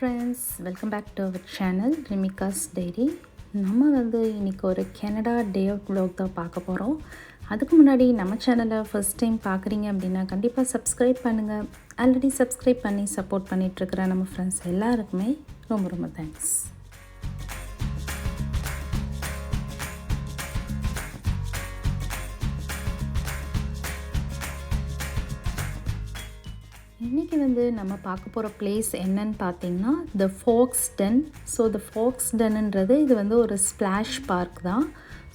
Friends, welcome back to our channel Rimika's diary. நம்ம இன்றைக்கி ஒரு கனடா டே அவுட் vlog தான் பார்க்க போகிறோம். அதுக்கு முன்னாடி நம்ம சேனலை ஃபர்ஸ்ட் டைம் பார்க்குறீங்க அப்படின்னா கண்டிப்பாக சப்ஸ்கிரைப் பண்ணுங்கள். ஆல்ரெடி சப்ஸ்கிரைப் பண்ணி சப்போர்ட் பண்ணிகிட்ருக்கிற நம்ம ஃப்ரெண்ட்ஸ் எல்லாருக்குமே ரொம்ப ரொம்ப தேங்க்ஸ். இன்றைக்கி நம்ம பார்க்க போகிற பிளேஸ் என்னன்னு பார்த்தீங்கன்னா த ஃபோக்ஸ் டென். ஸோ த ஃபோக்ஸ் டென்ன்றது இது ஒரு ஸ்ப்ளாஷ் பார்க் தான்.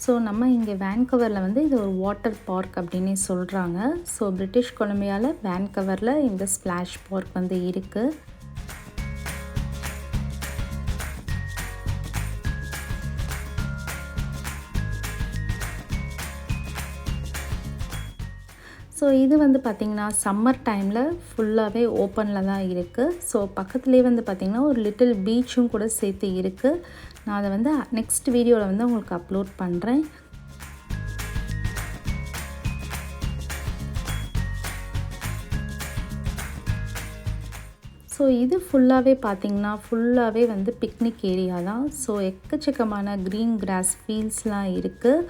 ஸோ நம்ம இங்கே வேன்கவரில் இது ஒரு வாட்டர் பார்க் அப்படின்னே சொல்கிறாங்க. ஸோ பிரிட்டிஷ் கொலம்பியாவில் வேன்கவரில் இந்த ஸ்ப்ளாஷ் பார்க் இருக்குது. ஸோ இது பார்த்திங்கன்னா சம்மர் டைமில் ஃபுல்லாகவே ஓப்பனில் தான் இருக்குது. ஸோ பக்கத்துலேயே பார்த்திங்கன்னா ஒரு லிட்டில் பீச்சும் கூட சேர்த்து இருக்குது. நான் அதை நெக்ஸ்ட் வீடியோவில் உங்களுக்கு அப்லோட் பண்ணுறேன். ஸோ இது ஃபுல்லாகவே பார்த்திங்கன்னா ஃபுல்லாகவே பிக்னிக் ஏரியா தான். ஸோ எக்கச்சக்கமான க்ரீன் கிராஸ் ஃபீல்ட்ஸ்லாம் இருக்குது.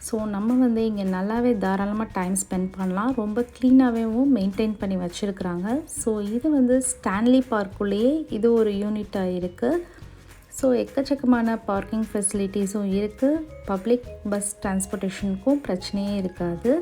ஸோ நம்ம இங்கே நல்லாவே தாராளமாக டைம் ஸ்பெண்ட் பண்ணலாம். ரொம்ப க்ளீனாகவும் மெயின்டைன் பண்ணி வச்சுருக்குறாங்க. ஸோ இது ஸ்டான்லி பார்க்குள்ளேயே இது ஒரு யூனிட்டாக இருக்குது. ஸோ எக்கச்சக்கமான பார்க்கிங் ஃபெசிலிட்டிஸும் இருக்குது. பப்ளிக் பஸ் டிரான்ஸ்போர்ட்டேஷனுக்கும் பிரச்சனையே இருக்காது.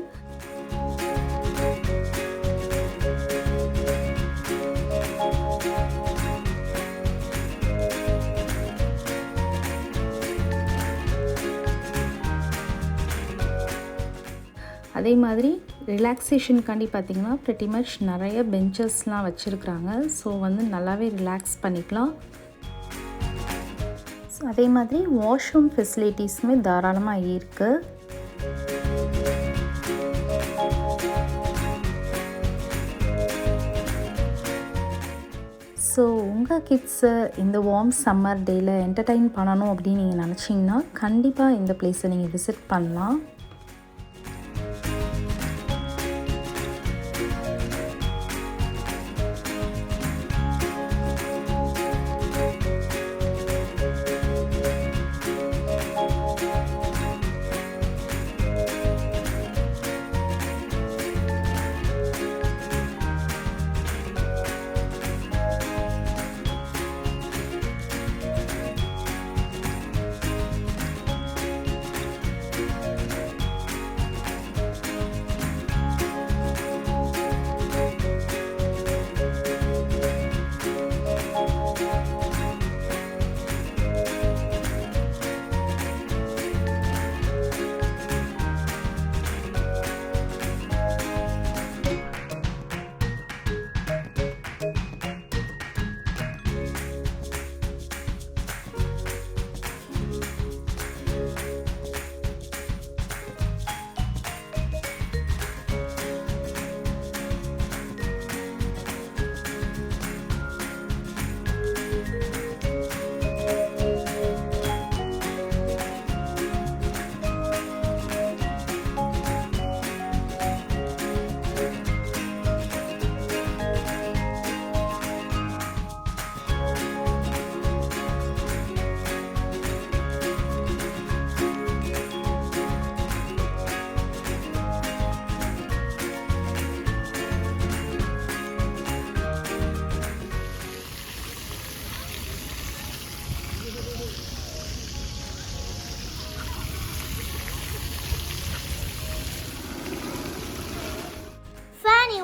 அதே மாதிரி ரிலாக்ஸேஷனுக்காண்டி பார்த்திங்கன்னா ப்ரெட்டி மச் நிறைய பெஞ்சஸ்லாம் வச்சுருக்குறாங்க. ஸோ நல்லாவே ரிலாக்ஸ் பண்ணிக்கலாம். ஸோ அதே மாதிரி வாஷ்ரூம் ஃபெசிலிட்டிஸுமே தாராளமாக இருக்குது. ஸோ உங்கள் கிட்ஸை இந்த வார்ம் சம்மர் டேயில் என்டர்டெயின் பண்ணணும் அப்படின்னு நீங்கள் நினச்சிங்கன்னா கண்டிப்பாக இந்த பிளேஸை நீங்கள் விசிட் பண்ணலாம்.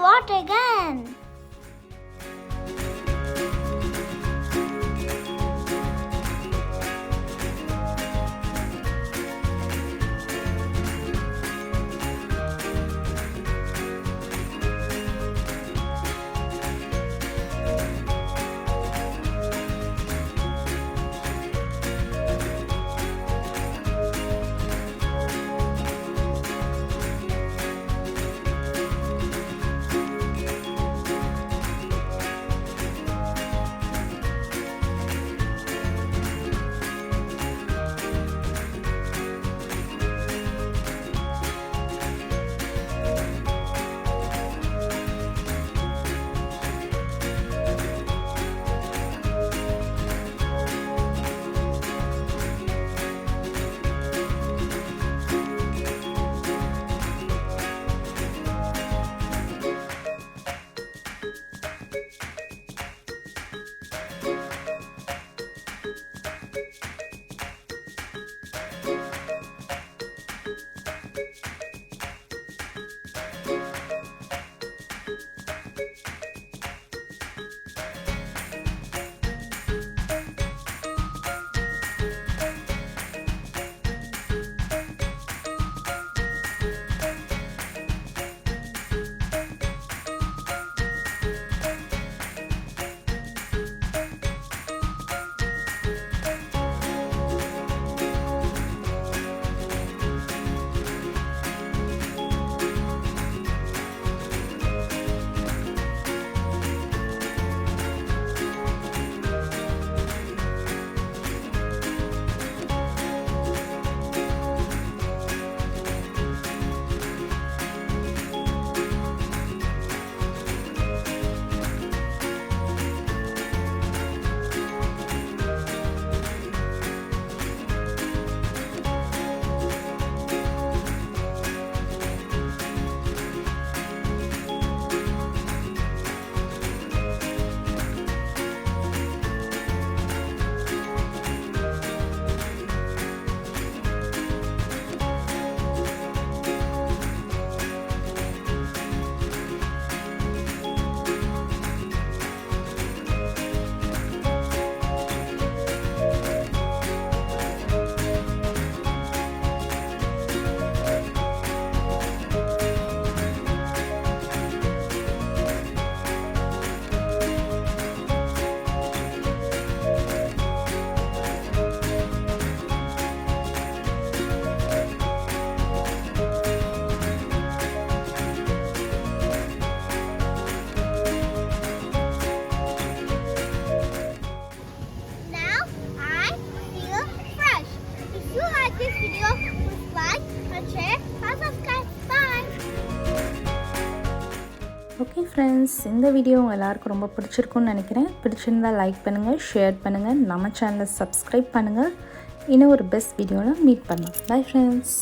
What again? ஃப்ரெண்ட்ஸ், இந்த வீடியோ உங்கள் எல்லாருக்கும் ரொம்ப பிடிச்சிருக்குன்னு நினைக்கிறேன். பிடிச்சிருந்தால் லைக் பண்ணுங்கள், ஷேர் பண்ணுங்கள், நம்ம சேனலை சப்ஸ்கிரைப் பண்ணுங்கள். இன்னும் ஒரு பெஸ்ட் வீடியோவில் மீட் பண்ணலாம். Bye friends.